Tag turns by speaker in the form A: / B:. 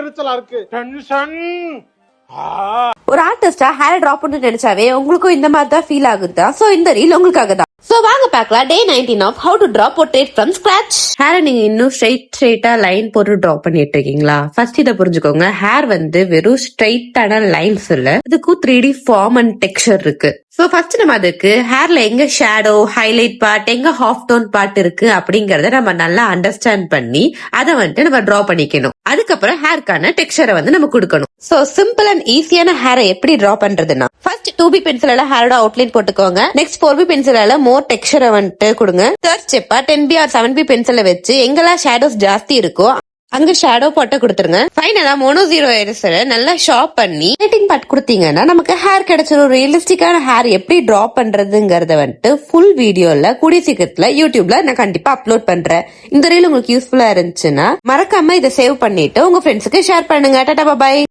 A: எரிச்சலா இருக்கு டென்ஷன்.
B: ஒரு ஆர்டிஸ்டா ஹேர் டிராப் பண்ணு நினைச்சாவே உங்களுக்கும் இந்த மாதிரி தான் ஃபீல் ஆகுதா? சோ இந்த ரீல் உங்களுக்காக தான். சோ வாங்க பார்க்கலாம் day 19 of how to draw portrait from scratch. Hair நீங்க இன்னும் ஸ்ட்ரைட்டா லைன் போட்டு டிரா பண்ணிட்டு இருக்கீங்களா? ஃபர்ஸ்ட் இத புரிஞ்சுக்கோங்க. ஹேர் வந்து வெறும் ஸ்ட்ரைட்டான லைன்ஸ் இல்ல, இதுக்கும் 3D ஃபார்ம் அண்ட் டெக்ஸ்சர் இருக்கு. சோ ஃபர்ஸ்ட் நம்ம அதுக்கு ஹேர்ல எங்க ஷேடோ, ஹைலைட் பார்ட், எங்க ஹாஃப் டோன் பார்ட் இருக்கு அப்படிங்கறத நம்ம நல்லா அண்டர்ஸ்டாண்ட் பண்ணி அதை வந்துட்டு நம்ம டிரா பண்ணிக்கணும். அதுக்கப்புறம் ஹேர்க்கான டெக்ஸ்சரை வந்து நம்ம கொடுக்கணும். சோ சிம்பிள் அண்ட் ஈஸியான ஹேரை எப்படி டிரா பண்றதுன்னா, ஃபர்ஸ்ட் 2B பென்சிலால ஹேரோட அவுட்லைன் போட்டுக்கோங்க. நெக்ஸ்ட் 4B பென்சிலால மோர் டெக்ஸ்சரை வந்துட்டு கொடுங்க. தேர்ட் ஸ்டெப்பா 10B ஆர் 7B பென்சில வச்சு எங்கெல்லாம் ஷேடோஸ் ஜாஸ்தி இருக்கோ அங்க ஷேடோ போட்ட கொடுத்துருங்க. ஃபைனலா மோனோ ஜீரோ எரேசரை நல்லா ஷார்ப் பண்ணி லைட்டிங் பார்ட் கொடுத்தீங்கன்னா நமக்கு ஹேர் கிடைச்சிடும். ரியலிஸ்டிக்கான ஹேர் எப்படி டிரா பண்றதுங்கறத வந்துட்டு ஃபுல் வீடியோல கூடிய சீக்கிரத்துல யூடியூப்ல நான் கண்டிப்பா அப்லோட் பண்றேன். இந்த ரீல் உங்களுக்கு யூஸ்ஃபுல்லா இருந்துச்சுன்னா மறக்காம இதை சேவ் பண்ணிட்டு உங்க ஃப்ரெண்ட்ஸுக்கு ஷேர் பண்ணுங்க. டாடா பாய்.